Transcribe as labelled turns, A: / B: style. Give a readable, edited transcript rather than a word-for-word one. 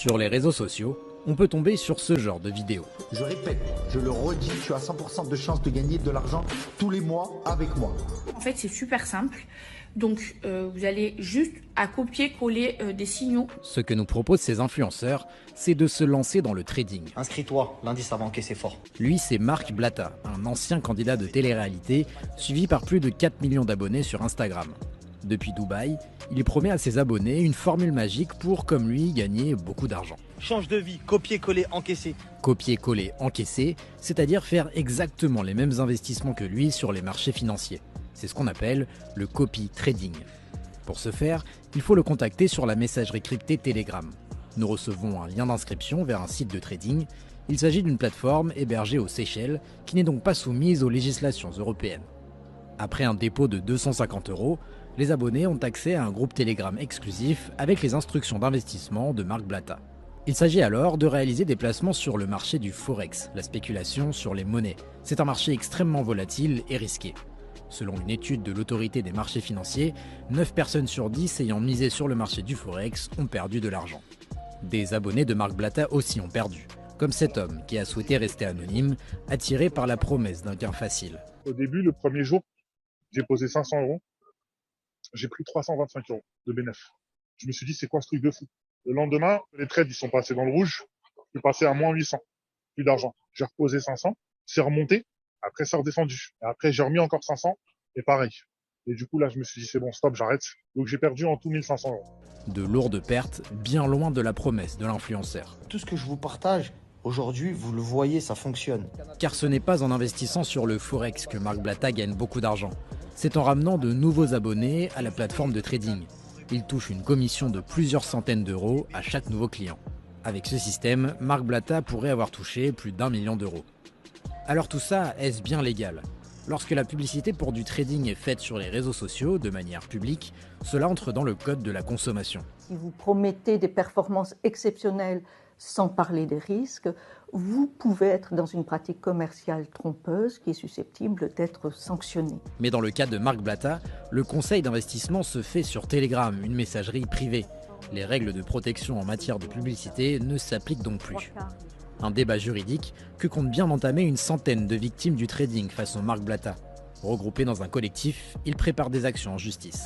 A: Sur les réseaux sociaux, on peut tomber sur ce genre de vidéos.
B: Je répète, je le redis, tu as 100% de chance de gagner de l'argent tous les mois avec moi.
C: En fait, c'est super simple. Donc, vous allez juste à copier-coller des signaux.
A: Ce que nous proposent ces influenceurs, c'est de se lancer dans le trading.
D: Inscris-toi, lundi ça va encaisser fort.
A: Lui, c'est Marc Blatta, un ancien candidat de télé-réalité, suivi par plus de 4 millions d'abonnés sur Instagram. Depuis Dubaï, il promet à ses abonnés une formule magique pour, comme lui, gagner beaucoup d'argent.
D: Change de vie, copier-coller, encaisser.
A: Copier-coller, encaisser, c'est-à-dire faire exactement les mêmes investissements que lui sur les marchés financiers. C'est ce qu'on appelle le copy trading. Pour ce faire, il faut le contacter sur la messagerie cryptée Telegram. Nous recevons un lien d'inscription vers un site de trading. Il s'agit d'une plateforme hébergée aux Seychelles qui n'est donc pas soumise aux législations européennes. Après un dépôt de 250 €, les abonnés ont accès à un groupe Telegram exclusif avec les instructions d'investissement de Marc Blatta. Il s'agit alors de réaliser des placements sur le marché du Forex, la spéculation sur les monnaies. C'est un marché extrêmement volatile et risqué. Selon une étude de l'autorité des marchés financiers, 9 personnes sur 10 ayant misé sur le marché du Forex ont perdu de l'argent. Des abonnés de Marc Blatta aussi ont perdu, comme cet homme qui a souhaité rester anonyme, attiré par la promesse d'un gain facile.
E: Au début, le premier jour, j'ai posé 500 €. J'ai pris 325 € de bénéfice. Je me suis dit, c'est quoi ce truc de fou? Le lendemain, les trades, ils sont passés dans le rouge. Je suis passé à moins 800. Plus d'argent. J'ai reposé 500. C'est remonté. Après, c'est redescendu. Et après, j'ai remis encore 500. Et pareil. Et du coup, là, je me suis dit, c'est bon, stop, j'arrête. Donc, j'ai perdu en tout 1500 €.
A: De lourdes pertes, bien loin de la promesse de l'influenceur.
D: Tout ce que je vous partage, aujourd'hui, vous le voyez, ça fonctionne.
A: Car ce n'est pas en investissant sur le Forex que Marc Blatta gagne beaucoup d'argent. C'est en ramenant de nouveaux abonnés à la plateforme de trading. Il touche une commission de plusieurs centaines d'euros à chaque nouveau client. Avec ce système, Marc Blatta pourrait avoir touché plus d'1 million d'euros. Alors tout ça, est-ce bien légal? Lorsque la publicité pour du trading est faite sur les réseaux sociaux de manière publique, cela entre dans le code de la consommation.
F: Si vous promettez des performances exceptionnelles sans parler des risques, vous pouvez être dans une pratique commerciale trompeuse qui est susceptible d'être sanctionnée.
A: Mais dans le cas de Marc Blatta, le conseil d'investissement se fait sur Telegram, une messagerie privée. Les règles de protection en matière de publicité ne s'appliquent donc plus. Un débat juridique que compte bien entamer une centaine de victimes du trading face au Marc Blatta. Regroupés dans un collectif, ils préparent des actions en justice.